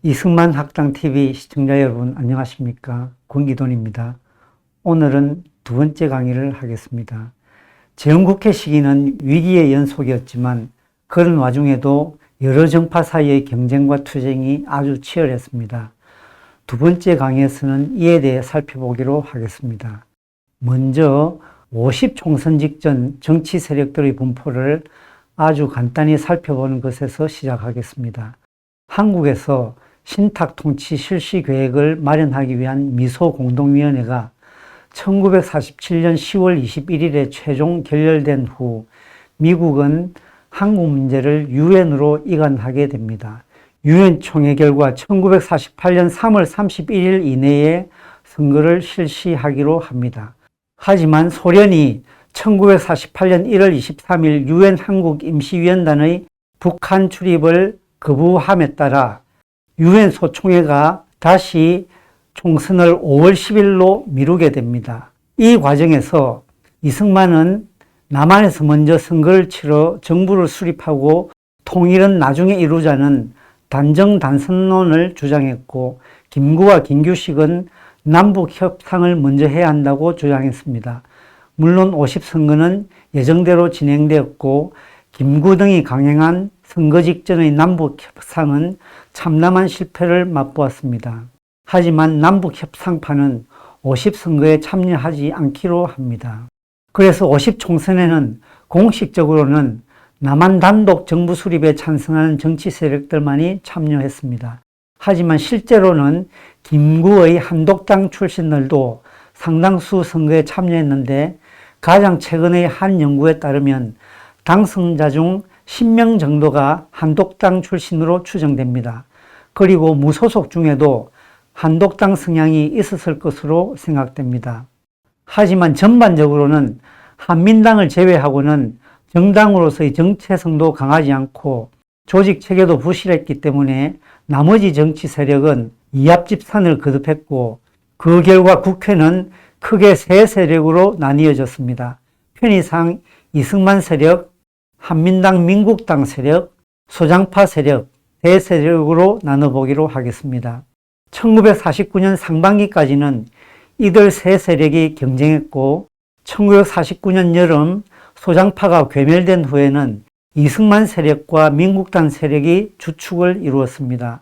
이승만 학당TV 시청자 여러분 안녕하십니까? 권기돈입니다. 오늘은 두 번째 강의를 하겠습니다. 재헌국회 시기는 위기의 연속이었지만 그런 와중에도 여러 정파 사이의 경쟁과 투쟁이 아주 치열했습니다. 두 번째 강의에서는 이에 대해 살펴보기로 하겠습니다. 먼저 50 총선 직전 정치 세력들의 분포를 아주 간단히 살펴보는 것에서 시작하겠습니다. 한국에서 신탁 통치 실시 계획을 마련하기 위한 미소공동위원회가 1947년 10월 21일에 최종 결렬된 후 미국은 한국 문제를 유엔으로 이관하게 됩니다. 유엔 총회 결과 1948년 3월 31일 이내에 선거를 실시하기로 합니다. 하지만 소련이 1948년 1월 23일 유엔 한국임시위원단의 북한 출입을 거부함에 따라 유엔 소총회가 다시 총선을 5월 10일로 미루게 됩니다. 이 과정에서 이승만은 남한에서 먼저 선거를 치러 정부를 수립하고 통일은 나중에 이루자는 단정단선론을 주장했고, 김구와 김규식은 남북 협상을 먼저 해야 한다고 주장했습니다. 물론 50선거는 예정대로 진행되었고 김구 등이 강행한 선거 직전의 남북 협상은 참담한 실패를 맛보았습니다. 하지만 남북 협상파는 50선거에 참여하지 않기로 합니다. 그래서 50총선에는 공식적으로는 남한 단독 정부 수립에 찬성하는 정치 세력들만이 참여했습니다. 하지만 실제로는 김구의 한독당 출신들도 상당수 선거에 참여했는데, 가장 최근의 한 연구에 따르면 당선자 중 10명 정도가 한독당 출신으로 추정됩니다. 그리고 무소속 중에도 한독당 성향이 있었을 것으로 생각됩니다. 하지만 전반적으로는 한민당을 제외하고는 정당으로서의 정체성도 강하지 않고 조직 체계도 부실했기 때문에 나머지 정치 세력은 이합집산을 거듭했고, 그 결과 국회는 크게 세 세력으로 나뉘어졌습니다. 편의상 이승만 세력, 한민당 민국당 세력, 소장파 세력, 대세력으로 나눠보기로 하겠습니다. 1949년 상반기까지는 이들 세 세력이 경쟁했고 1949년 여름 소장파가 괴멸된 후에는 이승만 세력과 민국당 세력이 주축을 이루었습니다.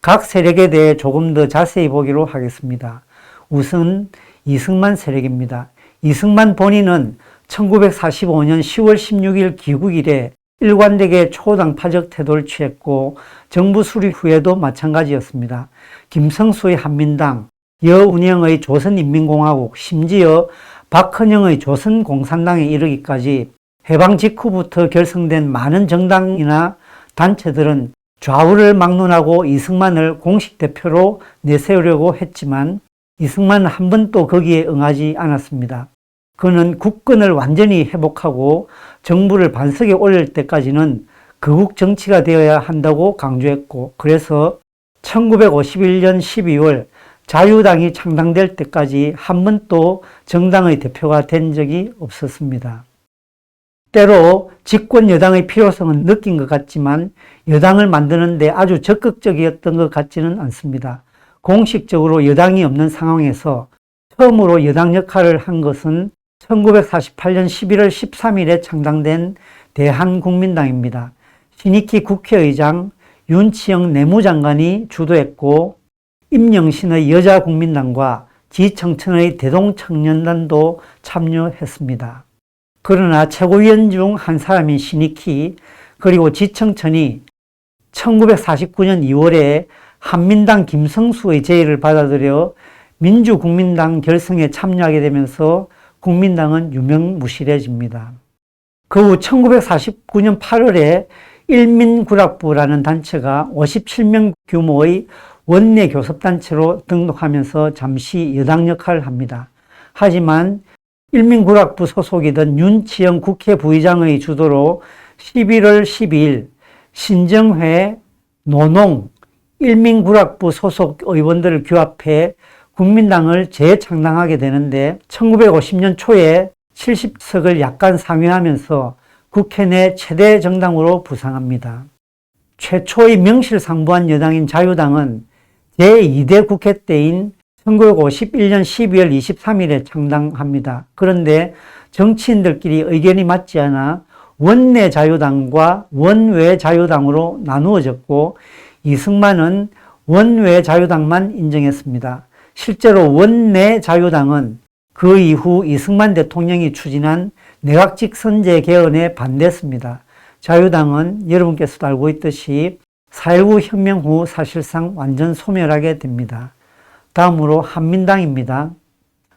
각 세력에 대해 조금 더 자세히 보기로 하겠습니다. 우선 이승만 세력입니다. 이승만 본인은 1945년 10월 16일 귀국 이래 일관되게 초당파적 태도를 취했고 정부 수립 후에도 마찬가지였습니다. 김성수의 한민당, 여운형의 조선인민공화국, 심지어 박헌영의 조선공산당에 이르기까지 해방 직후부터 결성된 많은 정당이나 단체들은 좌우를 막론하고 이승만을 공식 대표로 내세우려고 했지만 이승만은 한 번도 거기에 응하지 않았습니다. 그는 국권을 완전히 회복하고 정부를 반석에 올릴 때까지는 거국 정치가 되어야 한다고 강조했고, 그래서 1951년 12월 자유당이 창당될 때까지 한 번도 정당의 대표가 된 적이 없었습니다. 때로 집권 여당의 필요성은 느낀 것 같지만 여당을 만드는 데 아주 적극적이었던 것 같지는 않습니다. 공식적으로 여당이 없는 상황에서 처음으로 여당 역할을 한 것은 1948년 11월 13일에 창당된 대한국민당입니다. 신익희 국회의장, 윤치영 내무장관이 주도했고 임영신의 여자국민당과 지청천의 대동청년단도 참여했습니다. 그러나 최고위원 중 한 사람인 신익희 그리고 지청천이 1949년 2월에 한민당 김성수의 제의를 받아들여 민주국민당 결성에 참여하게 되면서 국민당은 유명무실해집니다. 그 후 1949년 8월에 일민구락부라는 단체가 57명 규모의 원내 교섭단체로 등록하면서 잠시 여당 역할을 합니다. 하지만 일민구락부 소속이던 윤치영 국회 부의장의 주도로 11월 12일 신정회, 노농, 일민구락부 소속 의원들을 규합해 국민당을 재창당하게 되는데 1950년 초에 70석을 약간 상회하면서 국회 내 최대 정당으로 부상합니다. 최초의 명실상부한 여당인 자유당은 제2대 국회 때인 1951년 12월 23일에 창당합니다. 그런데 정치인들끼리 의견이 맞지 않아 원내 자유당과 원외 자유당으로 나누어졌고 이승만은 원외 자유당만 인정했습니다. 실제로 원내 자유당은 그 이후 이승만 대통령이 추진한 내각직 선제 개헌에 반대했습니다. 자유당은 여러분께서도 알고 있듯이 4.19 혁명 후 사실상 완전 소멸하게 됩니다. 다음으로 한민당입니다.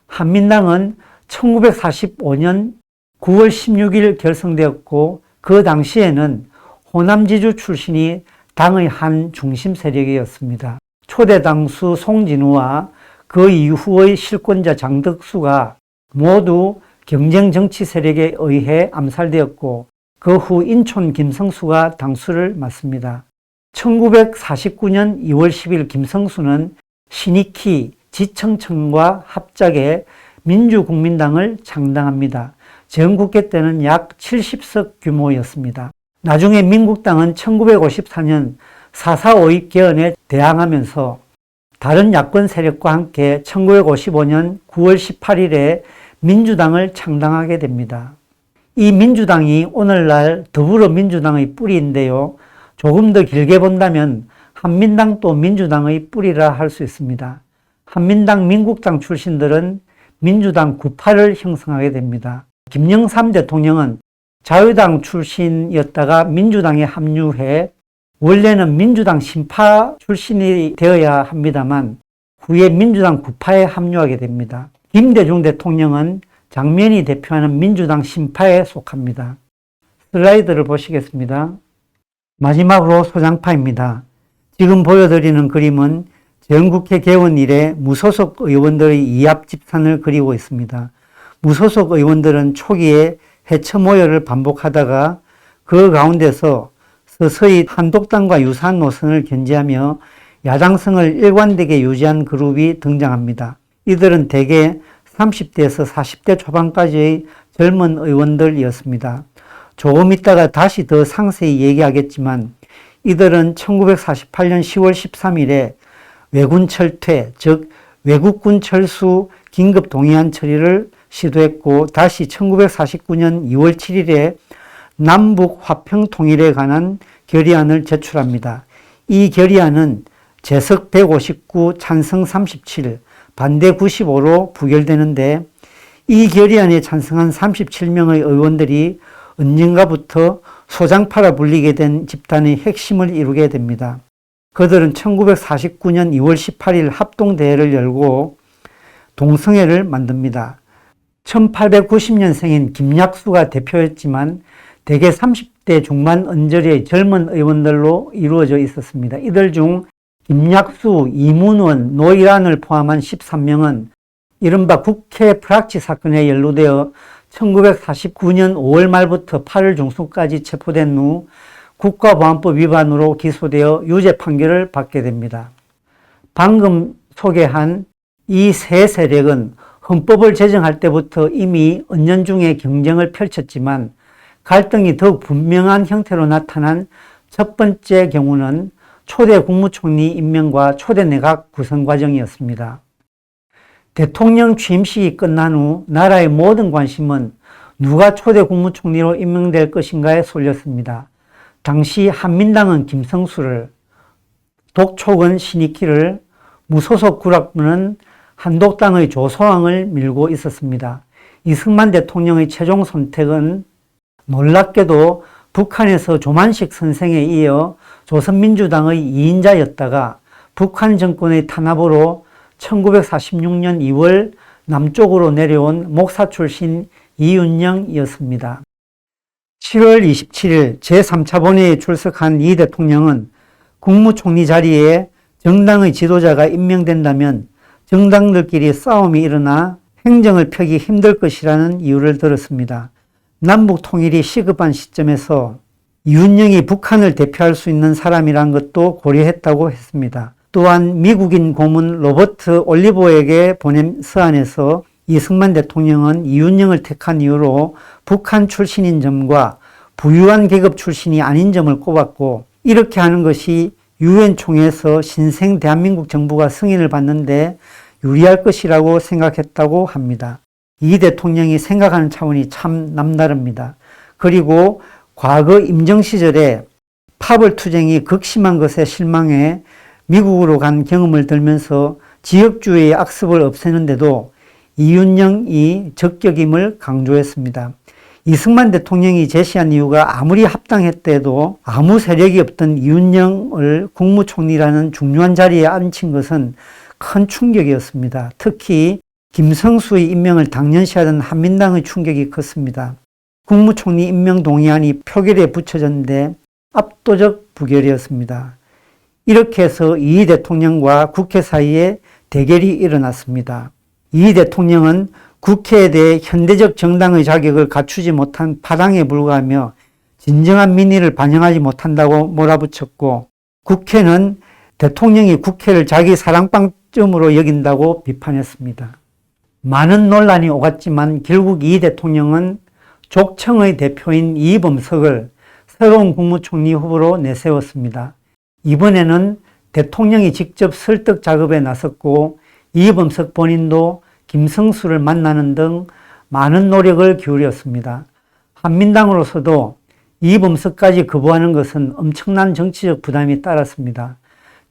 한민당은 1945년 9월 16일 결성되었고 그 당시에는 호남지주 출신이 당의 한 중심 세력이었습니다. 초대 당수 송진우와 그 이후의 실권자 장덕수가 모두 경쟁 정치 세력에 의해 암살되었고 그 후 인촌 김성수가 당수를 맡습니다. 1949년 2월 10일 김성수는 신익희, 지청천과 합작해 민주국민당을 창당합니다. 전국회 때는 약 70석 규모였습니다. 나중에 민국당은 1954년 4.4 개헌에 대항하면서 다른 야권 세력과 함께 1955년 9월 18일에 민주당을 창당하게 됩니다. 이 민주당이 오늘날 더불어민주당의 뿌리인데요. 조금 더 길게 본다면 한민당도 민주당의 뿌리라 할 수 있습니다. 한민당, 민국당 출신들은 민주당 구파를 형성하게 됩니다. 김영삼 대통령은 자유당 출신이었다가 민주당에 합류해 원래는 민주당 신파 출신이 되어야 합니다만 후에 민주당 구파에 합류하게 됩니다. 김대중 대통령은 장면이 대표하는 민주당 신파에 속합니다. 슬라이드를 보시겠습니다. 마지막으로 소장파입니다. 지금 보여드리는 그림은 전국회 개원 이래 무소속 의원들의 이합 집산을 그리고 있습니다. 무소속 의원들은 초기에 해처 모여를 반복하다가 그 가운데서 서서히 한독당과 유사한 노선을 견지하며 야당성을 일관되게 유지한 그룹이 등장합니다. 이들은 대개 30대에서 40대 초반까지의 젊은 의원들이었습니다. 조금 있다가 다시 더 상세히 얘기하겠지만 이들은 1948년 10월 13일에 왜군 철퇴, 즉 외국군 철수 긴급 동의안 처리를 시도했고 다시 1949년 2월 7일에 남북 화평 통일에 관한 결의안을 제출합니다. 이 결의안은 재석 159, 찬성 37, 반대 95로 부결되는데 이 결의안에 찬성한 37명의 의원들이 언젠가부터 소장파라 불리게 된 집단의 핵심을 이루게 됩니다. 그들은 1949년 2월 18일 합동대회를 열고 동성회를 만듭니다. 1890년생인 김약수가 대표였지만 대개 30대 중반 언저리의 젊은 의원들로 이루어져 있었습니다. 이들 중 김약수, 이문원, 노일안을 포함한 13명은 이른바 국회 프락치 사건에 연루되어 1949년 5월 말부터 8월 중순까지 체포된 후 국가보안법 위반으로 기소되어 유죄 판결을 받게 됩니다. 방금 소개한 이 세 세력은 헌법을 제정할 때부터 이미 은연중에 경쟁을 펼쳤지만 갈등이 더욱 분명한 형태로 나타난 첫 번째 경우는 초대 국무총리 임명과 초대 내각 구성 과정이었습니다. 대통령 취임식이 끝난 후 나라의 모든 관심은 누가 초대 국무총리로 임명될 것인가에 쏠렸습니다. 당시 한민당은 김성수를, 독촉은 신익희를, 무소속 구락부는 한독당의 조소왕을 밀고 있었습니다. 이승만 대통령의 최종 선택은 놀랍게도 북한에서 조만식 선생에 이어 조선민주당의 2인자였다가 북한 정권의 탄압으로 1946년 2월 남쪽으로 내려온 목사 출신 이윤영이었습니다. 7월 27일 제3차 본회의에 출석한 이 대통령은 국무총리 자리에 정당의 지도자가 임명된다면 정당들끼리 싸움이 일어나 행정을 펴기 힘들 것이라는 이유를 들었습니다. 남북 통일이 시급한 시점에서 이윤영이 북한을 대표할 수 있는 사람이란 것도 고려했다고 했습니다. 또한 미국인 고문 로버트 올리버에게 보낸 서한에서 이승만 대통령은 이윤영을 택한 이유로 북한 출신인 점과 부유한 계급 출신이 아닌 점을 꼽았고 이렇게 하는 것이 유엔 총회에서 신생 대한민국 정부가 승인을 받는데 유리할 것이라고 생각했다고 합니다. 이 대통령이 생각하는 차원이 참 남다릅니다. 그리고 과거 임정 시절에 파벌 투쟁이 극심한 것에 실망해 미국으로 간 경험을 들면서 지역주의의 악습을 없애는데도 이윤영이 적격임을 강조했습니다. 이승만 대통령이 제시한 이유가 아무리 합당했대도 아무 세력이 없던 이윤영을 국무총리라는 중요한 자리에 앉힌 것은 큰 충격이었습니다. 특히 김성수의 임명을 당연시하던 한민당의 충격이 컸습니다. 국무총리 임명 동의안이 표결에 붙여졌는데 압도적 부결이었습니다. 이렇게 해서 이 대통령과 국회 사이에 대결이 일어났습니다. 이 대통령은 국회에 대해 현대적 정당의 자격을 갖추지 못한 파당에 불과하며 진정한 민의를 반영하지 못한다고 몰아붙였고, 국회는 대통령이 국회를 자기 사랑방점으로 여긴다고 비판했습니다. 많은 논란이 오갔지만 결국 이 대통령은 족청의 대표인 이범석을 새로운 국무총리 후보로 내세웠습니다. 이번에는 대통령이 직접 설득 작업에 나섰고 이범석 본인도 김성수를 만나는 등 많은 노력을 기울였습니다. 한민당으로서도 이범석까지 거부하는 것은 엄청난 정치적 부담이 따랐습니다.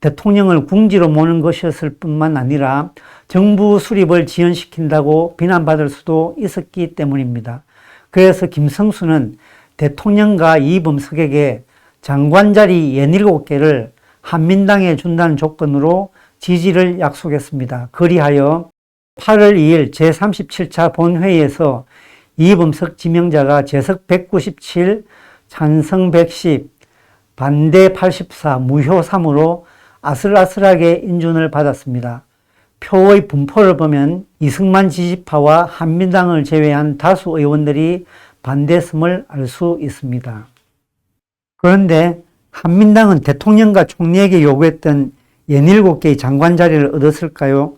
대통령을 궁지로 모는 것이었을 뿐만 아니라 정부 수립을 지연시킨다고 비난받을 수도 있었기 때문입니다. 그래서 김성수는 대통령과 이범석에게 장관 자리 67개를 한민당에 준다는 조건으로 지지를 약속했습니다. 그리하여 8월 2일 제37차 본회의에서 이범석 지명자가 재석 197, 찬성 110, 반대 84, 무효 3으로 아슬아슬하게 인준을 받았습니다. 표의 분포를 보면 이승만 지지파와 한민당을 제외한 다수 의원들이 반대했음을 알 수 있습니다. 그런데 한민당은 대통령과 총리에게 요구했던 67개의 장관 자리를 얻었을까요?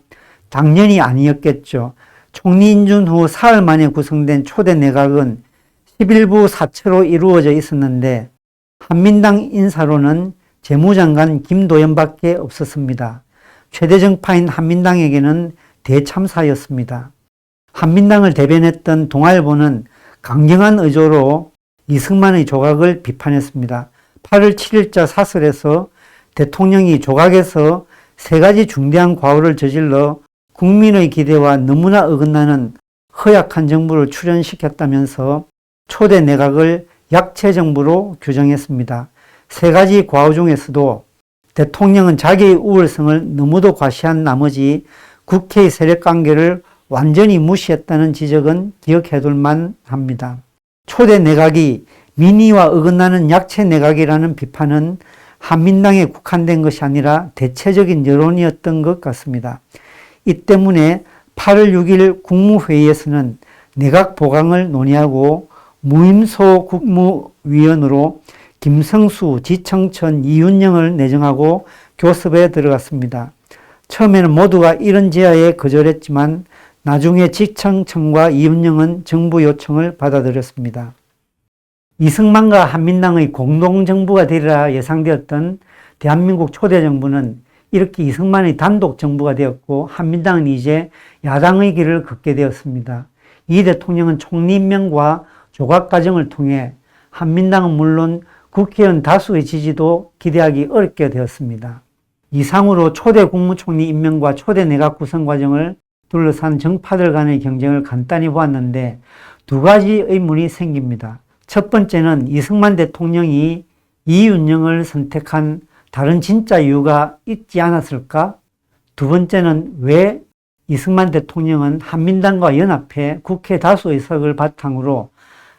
당연히 아니었겠죠. 총리 인준 후 사흘 만에 구성된 초대 내각은 11부 사체로 이루어져 있었는데 한민당 인사로는 재무장관 김도연밖에 없었습니다. 최대정파인 한민당에게는 대참사였습니다. 한민당을 대변했던 동아일보는 강경한 의조로 이승만의 조각을 비판했습니다. 8월 7일자 사설에서 대통령이 조각에서 3가지 중대한 과오를 저질러 국민의 기대와 너무나 어긋나는 허약한 정부를 출연시켰다면서 초대 내각을 약체 정부로 규정했습니다. 3가지 과오 중에서도 대통령은 자기의 우월성을 너무도 과시한 나머지 국회의 세력관계를 완전히 무시했다는 지적은 기억해둘 만합니다. 초대 내각이 민의와 어긋나는 약체 내각이라는 비판은 한민당에 국한된 것이 아니라 대체적인 여론이었던 것 같습니다. 이 때문에 8월 6일 국무회의에서는 내각 보강을 논의하고 무임소 국무위원으로 김성수, 지청천, 이윤영을 내정하고 교섭에 들어갔습니다. 처음에는 모두가 이런 제안에 거절했지만 나중에 지청천과 이윤영은 정부 요청을 받아들였습니다. 이승만과 한민당의 공동정부가 되리라 예상되었던 대한민국 초대정부는 이렇게 이승만의 단독 정부가 되었고 한민당은 이제 야당의 길을 걷게 되었습니다. 이 대통령은 총리 임명과 조각 과정을 통해 한민당은 물론 국회의원 다수의 지지도 기대하기 어렵게 되었습니다. 이상으로 초대 국무총리 임명과 초대 내각 구성 과정을 둘러싼 정파들 간의 경쟁을 간단히 보았는데 2가지 의문이 생깁니다. 첫 번째는 이승만 대통령이 이윤영을 선택한 다른 진짜 이유가 있지 않았을까? 두 번째는 왜 이승만 대통령은 한민당과 연합해 국회 다수 의석을 바탕으로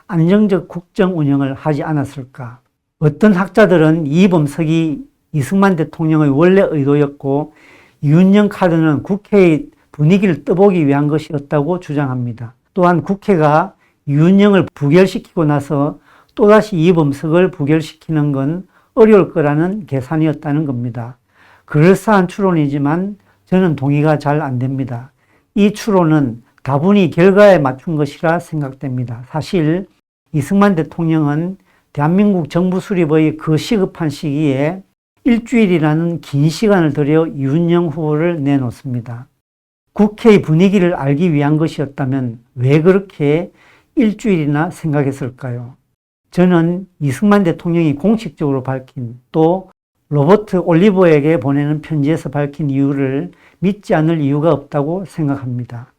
안정적 국정 운영을 하지 않았을까? 어떤 학자들은 이범석이 이승만 대통령의 원래 의도였고 이윤영 카드는 국회의 분위기를 떠보기 위한 것이었다고 주장합니다. 또한 국회가 이윤영을 부결시키고 나서 또다시 이범석을 부결시키는 건 어려울 거라는 계산이었다는 겁니다. 그럴싸한 추론이지만 저는 동의가 잘 안 됩니다. 이 추론은 다분히 결과에 맞춘 것이라 생각됩니다. 사실 이승만 대통령은 대한민국 정부 수립의 그 시급한 시기에 일주일이라는 긴 시간을 들여 이윤영 후보를 내놓습니다. 국회의 분위기를 알기 위한 것이었다면 왜 그렇게 일주일이나 생각했을까요? 저는 이승만 대통령이 공식적으로 밝힌 또 로버트 올리버에게 보내는 편지에서 밝힌 이유를 믿지 않을 이유가 없다고 생각합니다.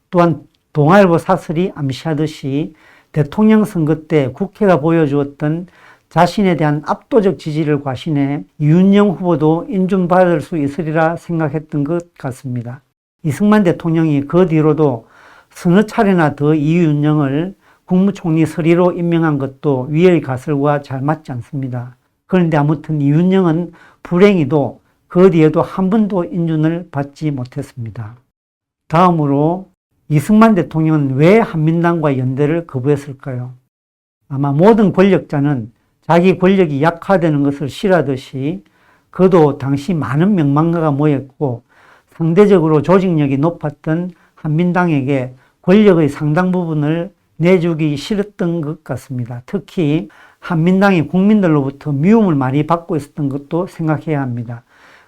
또한 동아일보 사설이 암시하듯이 대통령 선거 때 국회가 보여주었던 자신에 대한 압도적 지지를 과신해 이윤영 후보도 인준받을 수 있으리라 생각했던 것 같습니다. 이승만 대통령이 그 뒤로도 서너 차례나 더 이윤영을 국무총리 서리로 임명한 것도 위의 가설과 잘 맞지 않습니다. 그런데 아무튼 이윤영은 불행히도 그 뒤에도 한 번도 인준을 받지 못했습니다. 다음으로 이승만 대통령은 왜 한민당과 연대를 거부했을까요? 아마 모든 권력자는 자기 권력이 약화되는 것을 싫어하듯이 그도 당시 많은 명망가가 모였고 상대적으로 조직력이 높았던 한민당에게 권력의 상당 부분을 내주기 싫었던 것 같습니다. 특히 한민당이 국민들로부터 미움을 많이 받고 있었던 것도 생각해야 합니다.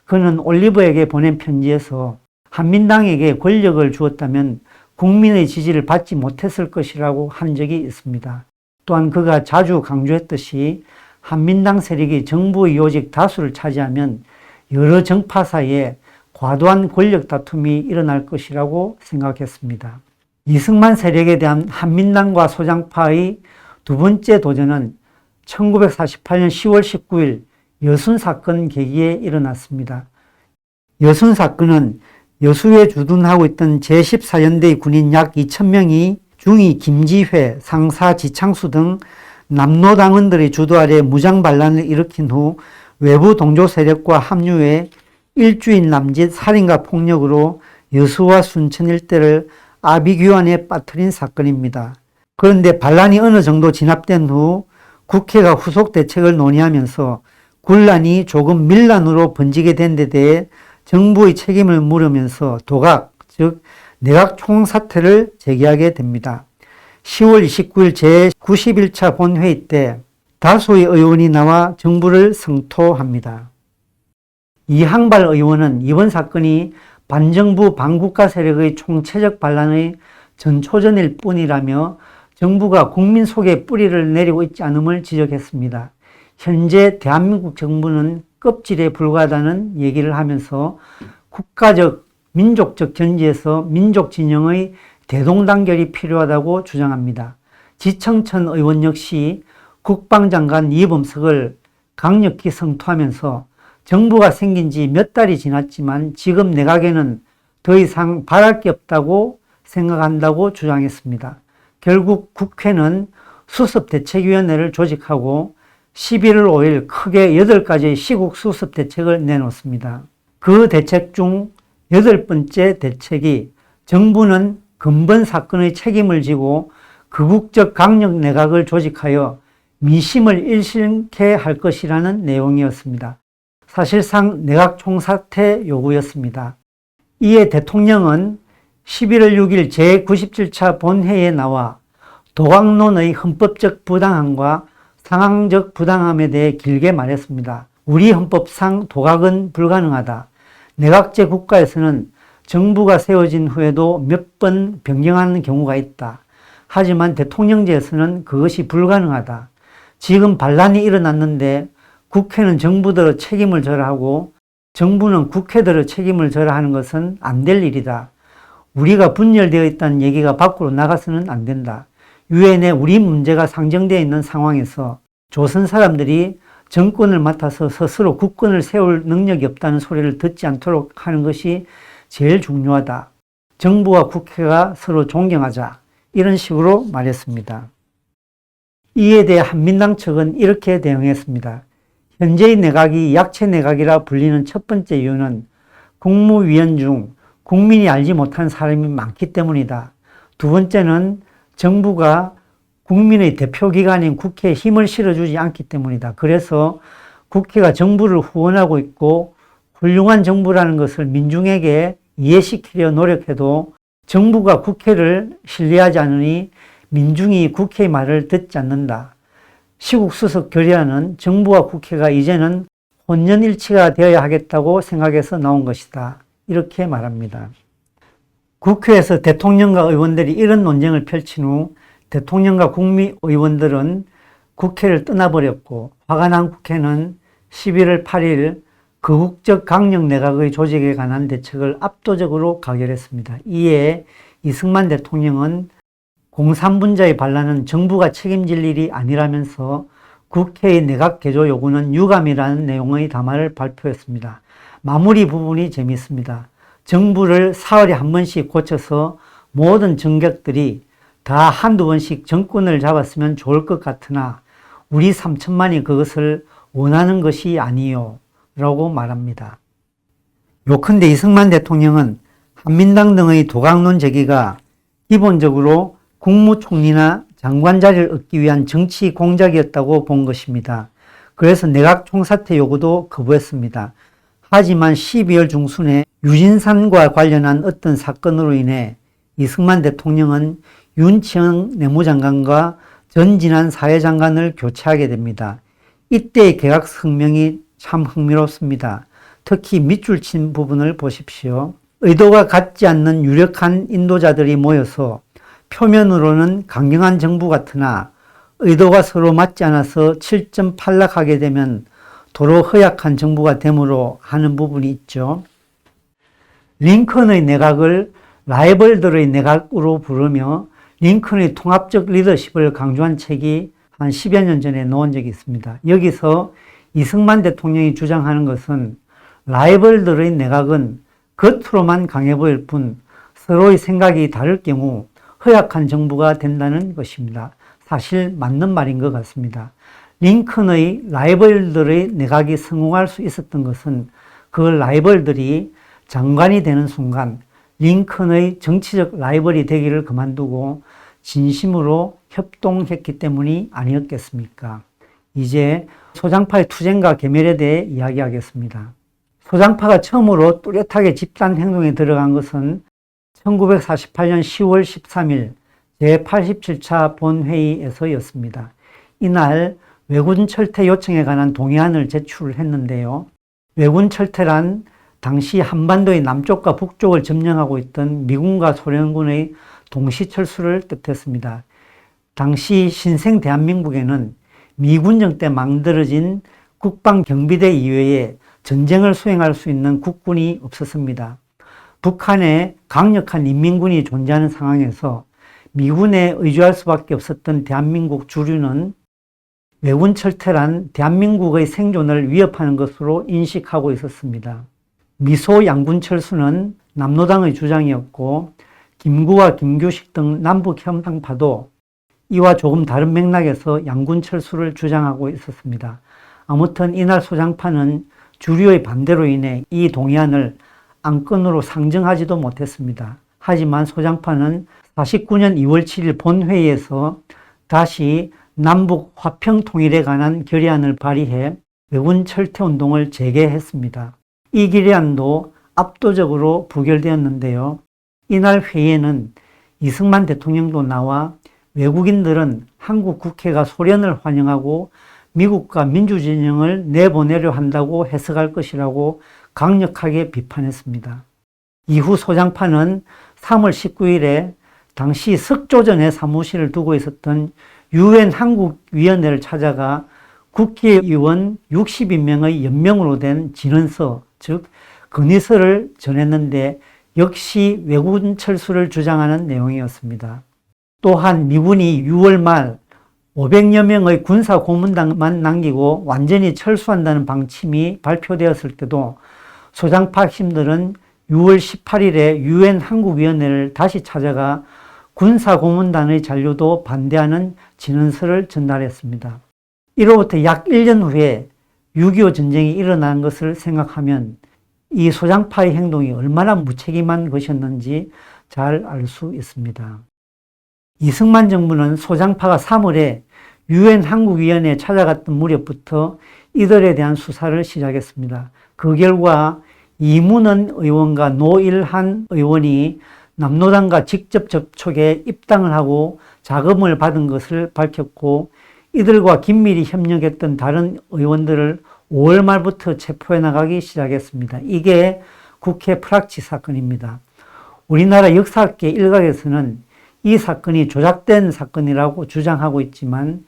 그는 올리버에게 보낸 편지에서 한민당에게 권력을 주었다면 국민의 지지를 받지 못했을 것이라고 한 적이 있습니다. 또한 그가 자주 강조했듯이 한민당 세력이 정부의 요직 다수를 차지하면 여러 정파 사이에 과도한 권력 다툼이 일어날 것이라고 생각했습니다. 이승만 세력에 대한 한민당과 소장파의 두 번째 도전은 1948년 10월 19일 여순사건 계기에 일어났습니다. 여순사건은 여수에 주둔하고 있던 제14연대의 군인 약 2,000명이 중위 김지회, 상사 지창수 등 남노당원들의 주도 아래 무장반란을 일으킨 후 외부 동조 세력과 합류해 일주일 남짓 살인과 폭력으로 여수와 순천 일대를 아비규환에 빠뜨린 사건입니다. 그런데 반란이 어느 정도 진압된 후 국회가 후속 대책을 논의하면서 군란이 조금 밀란으로 번지게 된 데 대해 정부의 책임을 물으면서 도각, 즉 내각 총사퇴를 제기하게 됩니다. 10월 29일 제91차 본회의 때 다수의 의원이 나와 정부를 성토합니다. 이항발 의원은 이번 사건이 반정부 반국가 세력의 총체적 반란의 전초전일 뿐이라며 정부가 국민 속에 뿌리를 내리고 있지 않음을 지적했습니다. 현재 대한민국 정부는 껍질에 불과하다는 얘기를 하면서 국가적, 민족적 견지에서 민족 진영의 대동단결이 필요하다고 주장합니다. 지청천 의원 역시 국방장관 이범석을 강력히 성토하면서 정부가 생긴 지 몇 달이 지났지만 지금 내각에는 더 이상 바랄 게 없다고 생각한다고 주장했습니다. 결국 국회는 수습대책위원회를 조직하고 11월 5일 크게 8가지의 시국 수습대책을 내놓습니다. 그 대책 중 8번째 대책이 정부는 근본 사건의 책임을 지고 극우적 강력 내각을 조직하여 민심을 일신케 할 것이라는 내용이었습니다. 사실상 내각 총사퇴 요구였습니다. 이에 대통령은 11월 6일 제97차 본회의에 나와 도각론의 헌법적 부당함과 상황적 부당함에 대해 길게 말했습니다. 우리 헌법상 도각은 불가능하다. 내각제 국가에서는 정부가 세워진 후에도 몇 번 변경하는 경우가 있다. 하지만 대통령제에서는 그것이 불가능하다. 지금 반란이 일어났는데 국회는 정부대로 책임을 져라 하고 정부는 국회대로 책임을 져라 하는 것은 안 될 일이다. 우리가 분열되어 있다는 얘기가 밖으로 나가서는 안 된다. 유엔에 우리 문제가 상정되어 있는 상황에서 조선 사람들이 정권을 맡아서 스스로 국권을 세울 능력이 없다는 소리를 듣지 않도록 하는 것이 제일 중요하다. 정부와 국회가 서로 존경하자. 이런 식으로 말했습니다. 이에 대해 한민당 측은 이렇게 대응했습니다. 현재의 내각이 약체 내각이라 불리는 첫 번째 이유는 국무위원 중 국민이 알지 못한 사람이 많기 때문이다. 두 번째는 정부가 국민의 대표기관인 국회에 힘을 실어주지 않기 때문이다. 그래서 국회가 정부를 후원하고 있고 훌륭한 정부라는 것을 민중에게 이해시키려 노력해도 정부가 국회를 신뢰하지 않으니 민중이 국회의 말을 듣지 않는다. 시국수석 결의안은 정부와 국회가 이제는 혼연일치가 되어야 하겠다고 생각해서 나온 것이다. 이렇게 말합니다. 국회에서 대통령과 의원들이 이런 논쟁을 펼친 후 대통령과 국무의원들은 국회를 떠나버렸고 화가 난 국회는 11월 8일 거국적 강력 내각의 조직에 관한 대책을 압도적으로 가결했습니다. 이에 이승만 대통령은 공산분자의 반란은 정부가 책임질 일이 아니라면서 국회의 내각 개조 요구는 유감이라는 내용의 담화를 발표했습니다. 마무리 부분이 재미있습니다. 정부를 사흘에 한 번씩 고쳐서 모든 정객들이 다 한두 번씩 정권을 잡았으면 좋을 것 같으나 우리 3천만이 그것을 원하는 것이 아니요 라고 말합니다. 요컨대 이승만 대통령은 한민당 등의 도강론 제기가 기본적으로 국무총리나 장관 자리를 얻기 위한 정치 공작이었다고 본 것입니다. 그래서 내각 총사퇴 요구도 거부했습니다. 하지만 12월 중순에 유진산과 관련한 어떤 사건으로 인해 이승만 대통령은 윤치영 내무장관과 전진한 사회장관을 교체하게 됩니다. 이때의 개각 성명이 참 흥미롭습니다. 특히 밑줄 친 부분을 보십시오. 의도가 같지 않는 유력한 인도자들이 모여서 표면으로는 강경한 정부 같으나 의도가 서로 맞지 않아서 7점 탈락하게 되면 도로 허약한 정부가 되므로 하는 부분이 있죠. 링컨의 내각을 라이벌들의 내각으로 부르며 링컨의 통합적 리더십을 강조한 책이 한 10여 년 전에 나온 적이 있습니다. 여기서 이승만 대통령이 주장하는 것은 라이벌들의 내각은 겉으로만 강해 보일 뿐 서로의 생각이 다를 경우 허약한 정부가 된다는 것입니다. 사실 맞는 말인 것 같습니다. 링컨의 라이벌들의 내각이 성공할 수 있었던 것은 그 라이벌들이 장관이 되는 순간 링컨의 정치적 라이벌이 되기를 그만두고 진심으로 협동했기 때문이 아니었겠습니까? 이제 소장파의 투쟁과 계멸에 대해 이야기하겠습니다. 소장파가 처음으로 뚜렷하게 집단 행동에 들어간 것은 1948년 10월 13일 제87차 본회의에서였습니다. 이날 왜군 철퇴 요청에 관한 동의안을 제출했는데요. 왜군 철퇴란 당시 한반도의 남쪽과 북쪽을 점령하고 있던 미군과 소련군의 동시 철수를 뜻했습니다. 당시 신생 대한민국에는 미군정 때 만들어진 국방경비대 이외에 전쟁을 수행할 수 있는 국군이 없었습니다. 북한에 강력한 인민군이 존재하는 상황에서 미군에 의존할 수밖에 없었던 대한민국 주류는 왜군 철퇴란 대한민국의 생존을 위협하는 것으로 인식하고 있었습니다. 미소 양군 철수는 남로당의 주장이었고 김구와 김규식 등 남북 협상파도 이와 조금 다른 맥락에서 양군 철수를 주장하고 있었습니다. 아무튼 이날 소장파는 주류의 반대로 인해 이 동의안을 안건으로 상정하지도 못했습니다. 하지만 소장파는 49년 2월 7일 본회의에서 다시 남북 화평 통일에 관한 결의안을 발의해 왜군 철퇴 운동을 재개했습니다. 이 결의안도 압도적으로 부결되었는데요. 이날 회의에는 이승만 대통령도 나와 외국인들은 한국 국회가 소련을 환영하고 미국과 민주진영을 내보내려 한다고 해석할 것이라고 강력하게 비판했습니다. 이후 소장파는 3월 19일에 당시 석조전에 사무실을 두고 있었던 유엔 한국위원회를 찾아가 국회의원 60인명의 연명으로 된 진언서, 즉 건의서를 전했는데 역시 왜군 철수를 주장하는 내용이었습니다. 또한 미군이 6월 말 500여 명의 군사 고문단만 남기고 완전히 철수한다는 방침이 발표되었을 때도 소장파 핵심들은 6월 18일에 유엔 한국위원회를 다시 찾아가 군사 고문단의 잔류도 반대하는 진언서를 전달했습니다. 이로부터 약 1년 후에 6.25 전쟁이 일어난 것을 생각하면 이 소장파의 행동이 얼마나 무책임한 것이었는지 잘 알 수 있습니다. 이승만 정부는 소장파가 3월에 유엔 한국위원회에 찾아갔던 무렵부터 이들에 대한 수사를 시작했습니다. 그 결과 이문원 의원과 노일한 의원이 남로당과 직접 접촉에 입당을 하고 자금을 받은 것을 밝혔고 이들과 긴밀히 협력했던 다른 의원들을 5월 말부터 체포해 나가기 시작했습니다. 이게 국회 프락치 사건입니다. 우리나라 역사계 일각에서는 이 사건이 조작된 사건이라고 주장하고 있지만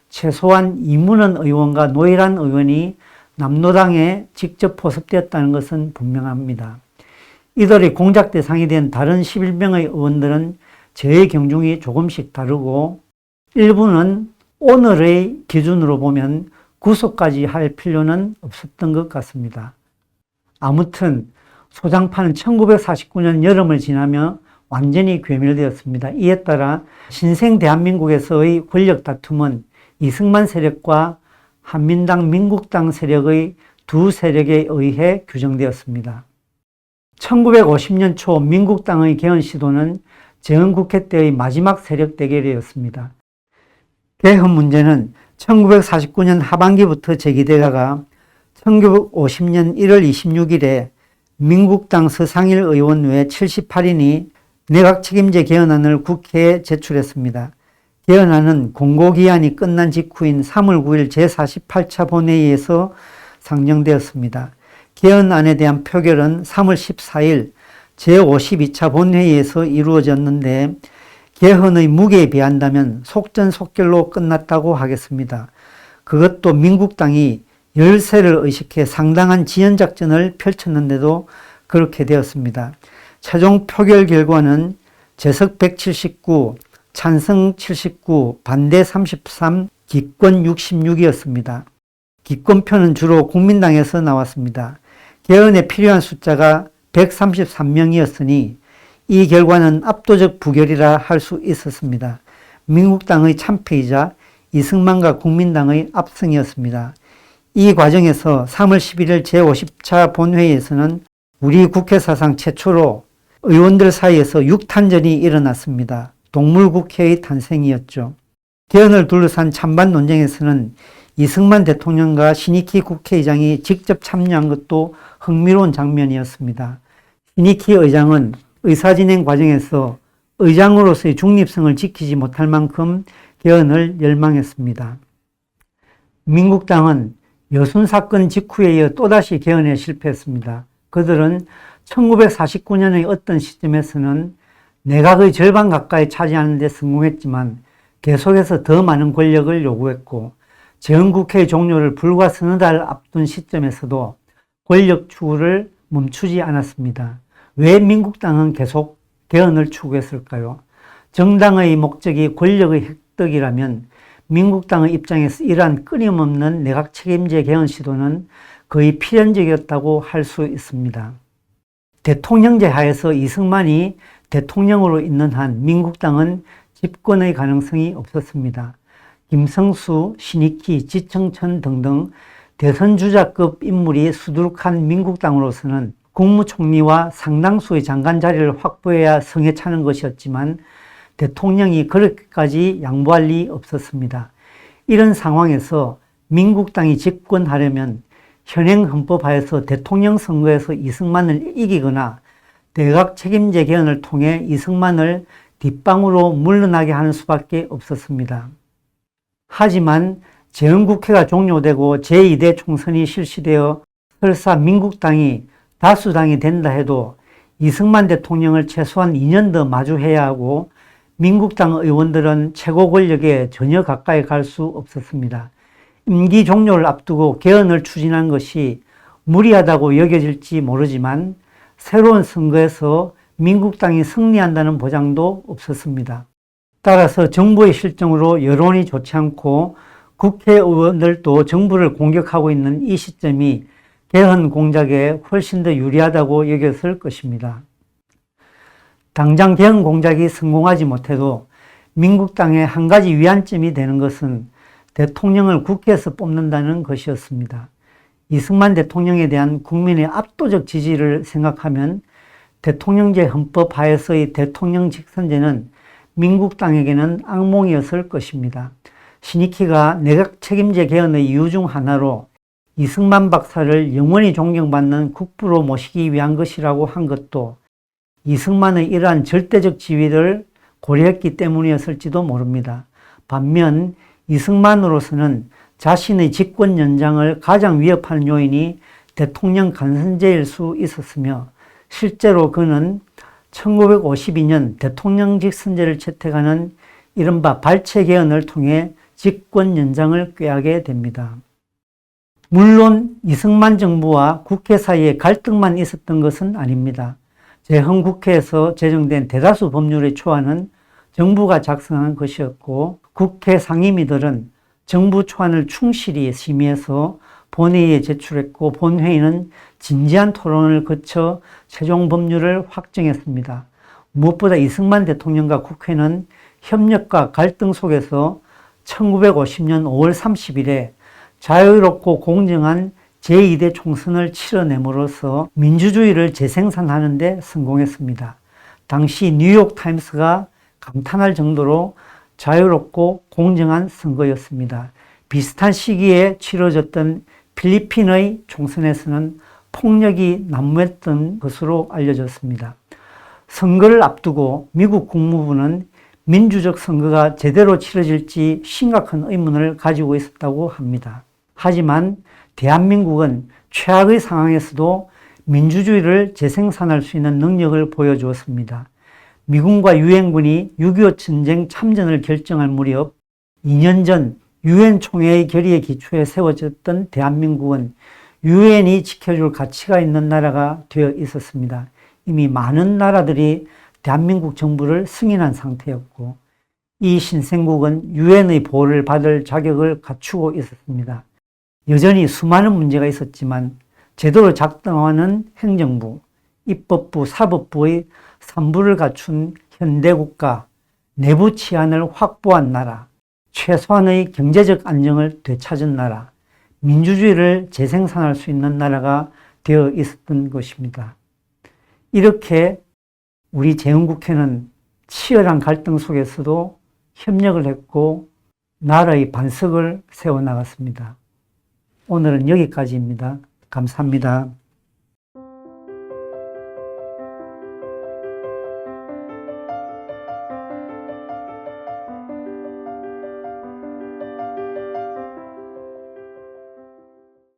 최소한 이문원 의원과 노일한 의원이 남노당에 직접 포섭되었다는 것은 분명합니다. 이들이 공작 대상이 된 다른 11명의 의원들은 저의 경중이 조금씩 다르고 일부는 오늘의 기준으로 보면 구속까지 할 필요는 없었던 것 같습니다. 아무튼 소장파는 1949년 여름을 지나며 완전히 괴멸되었습니다. 이에 따라 신생 대한민국에서의 권력 다툼은 이승만 세력과 한민당, 민국당 세력의 두 세력에 의해 규정되었습니다. 1950년 초 민국당의 개헌 시도는 재헌국회 때의 마지막 세력 대결이었습니다. 개헌 문제는 1949년 하반기부터 제기되다가 1950년 1월 26일에 민국당 서상일 의원 외 78인이 내각 책임제 개헌안을 국회에 제출했습니다. 개헌안은 공고기한이 끝난 직후인 3월 9일 제48차 본회의에서 상정되었습니다. 개헌안에 대한 표결은 3월 14일 제52차 본회의에서 이루어졌는데 개헌의 무게에 비한다면 속전속결로 끝났다고 하겠습니다. 그것도 민국당이 열세를 의식해 상당한 지연작전을 펼쳤는데도 그렇게 되었습니다. 최종 표결 결과는 재석 179, 찬성 79, 반대 33, 기권 66이었습니다. 기권표는 주로 국민당에서 나왔습니다. 개헌에 필요한 숫자가 133명이었으니 이 결과는 압도적 부결이라 할 수 있었습니다. 민국당의 참패이자 이승만과 국민당의 압승이었습니다. 이 과정에서 3월 11일 제50차 본회의에서는 우리 국회 사상 최초로 의원들 사이에서 육탄전이 일어났습니다. 동물국회의 탄생이었죠. 개헌을 둘러싼 찬반 논쟁에서는 이승만 대통령과 신익희 국회의장이 직접 참여한 것도 흥미로운 장면이었습니다. 신익희 의장은 의사진행 과정에서 의장으로서의 중립성을 지키지 못할 만큼 개헌을 열망했습니다. 민국당은 여순사건 직후에 이어 또다시 개헌에 실패했습니다. 그들은 1949년의 어떤 시점에서는 내각의 절반 가까이 차지하는 데 성공했지만 계속해서 더 많은 권력을 요구했고 재헌국회의 종료를 불과 서너 달 앞둔 시점에서도 권력 추구를 멈추지 않았습니다. 왜 민국당은 계속 개헌을 추구했을까요? 정당의 목적이 권력의 획득이라면 민국당의 입장에서 이러한 끊임없는 내각 책임제 개헌 시도는 거의 필연적이었다고 할 수 있습니다. 대통령제 하에서 이승만이 대통령으로 있는 한 민국당은 집권의 가능성이 없었습니다. 김성수, 신익희, 지청천 등등 대선주자급 인물이 수두룩한 민국당으로서는 국무총리와 상당수의 장관 자리를 확보해야 성에 차는 것이었지만 대통령이 그렇게까지 양보할 리 없었습니다. 이런 상황에서 민국당이 집권하려면 현행 헌법하에서 대통령 선거에서 이승만을 이기거나 내각 책임제 개헌을 통해 이승만을 뒷방으로 물러나게 하는 수밖에 없었습니다. 하지만 재헌국회가 종료되고 제2대 총선이 실시되어 설사 민국당이 다수당이 된다 해도 이승만 대통령을 최소한 2년 더 마주해야 하고 민국당 의원들은 최고 권력에 전혀 가까이 갈 수 없었습니다. 임기 종료를 앞두고 개헌을 추진한 것이 무리하다고 여겨질지 모르지만 새로운 선거에서 민국당이 승리한다는 보장도 없었습니다. 따라서 정부의 실정으로 여론이 좋지 않고 국회의원들도 정부를 공격하고 있는 이 시점이 개헌 공작에 훨씬 더 유리하다고 여겼을 것입니다. 당장 개헌 공작이 성공하지 못해도 민국당의 한 가지 위안점이 되는 것은 대통령을 국회에서 뽑는다는 것이었습니다. 이승만 대통령에 대한 국민의 압도적 지지를 생각하면 대통령제 헌법 하에서의 대통령 직선제는 민국당에게는 악몽이었을 것입니다. 신익희가 내각 책임제 개헌의 이유 중 하나로 이승만 박사를 영원히 존경받는 국부로 모시기 위한 것이라고 한 것도 이승만의 이러한 절대적 지위를 고려했기 때문이었을지도 모릅니다. 반면 이승만으로서는 자신의 집권 연장을 가장 위협하는 요인이 대통령 간선제일 수 있었으며 실제로 그는 1952년 대통령직 선제를 채택하는 이른바 발췌 개헌을 통해 집권 연장을 꾀하게 됩니다. 물론 이승만 정부와 국회 사이에 갈등만 있었던 것은 아닙니다. 제 헌국회에서 제정된 대다수 법률의 초안은 정부가 작성한 것이었고 국회 상임위들은 정부 초안을 충실히 심의해서 본회의에 제출했고 본회의는 진지한 토론을 거쳐 최종 법률을 확정했습니다. 무엇보다 이승만 대통령과 국회는 협력과 갈등 속에서 1950년 5월 30일에 자유롭고 공정한 제2대 총선을 치러냄으로써 민주주의를 재생산하는 데 성공했습니다. 당시 뉴욕타임스가 감탄할 정도로 자유롭고 공정한 선거였습니다. 비슷한 시기에 치러졌던 필리핀의 총선에서는 폭력이 난무했던 것으로 알려졌습니다. 선거를 앞두고 미국 국무부는 민주적 선거가 제대로 치러질지 심각한 의문을 가지고 있었다고 합니다. 하지만 대한민국은 최악의 상황에서도 민주주의를 재생산할 수 있는 능력을 보여주었습니다. 미군과 유엔군이 6.25 전쟁 참전을 결정할 무렵 2년 전 유엔 총회의 결의에 기초해 세워졌던 대한민국은 유엔이 지켜줄 가치가 있는 나라가 되어 있었습니다. 이미 많은 나라들이 대한민국 정부를 승인한 상태였고 이 신생국은 유엔의 보호를 받을 자격을 갖추고 있었습니다. 여전히 수많은 문제가 있었지만 제도를 작동하는 행정부, 입법부, 사법부의 3부를 갖춘 현대국가, 내부 치안을 확보한 나라, 최소한의 경제적 안정을 되찾은 나라, 민주주의를 재생산할 수 있는 나라가 되어 있었던 것입니다. 이렇게 우리 제1국회는 치열한 갈등 속에서도 협력을 했고 나라의 반석을 세워나갔습니다. 오늘은 여기까지입니다. 감사합니다.